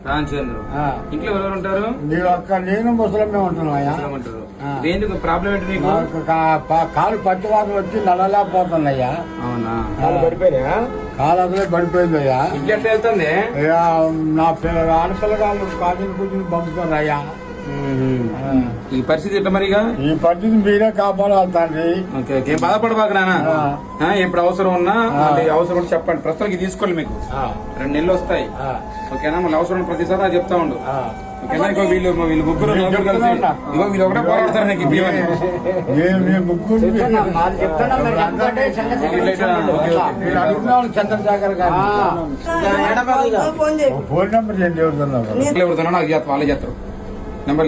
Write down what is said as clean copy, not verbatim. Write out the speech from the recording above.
రామచంద్రు ఇంట్లో ఎవరు ఉంటారు? నేను ముసలమే ఉంటున్నాయా. దేనికి ప్రాబ్లం ఏంటి నీకు? కాలు పట్టువాసన వచ్చి నడలేకపోతున్నాయ్యా. అవునా? కాలు పడిపోయినా? కాలు అసలే పడిపోయిందయ్యా. ఇంకెట్లా వెళ్తుంది? నా ఆడపిల్లగాళ్ళు కాజీని కూర్చుని పంపుతున్నాయ్యా. ఈ పరిస్థితి ఎట్లా మరిగా? ఈ పరిస్థితి మీరే కాపాడాలి తండ్రి. ఏం బాధపడబాక నాన్న. ఎప్పుడు అవసరం ఉన్నా అవసరం చెప్పండి. ప్రస్తుతానికి తీసుకోండి, మీకు 2 నెలలు వస్తాయి. ఓకేనా? మళ్ళీ అవసరం ప్రతిసారి అది చెప్తా ఉండు. ఓకేనా? ఇగో వీళ్ళు ముగ్గురు కలిసి ఇగో వీళ్ళు ఒకటే పోరాడతారు నాకు చంద్రశేఖర్ గారు ఫోన్ నెంబర్ చేయండి. ఎవరుతున్నా వాళ్ళే చేస్తారు నెంబర్.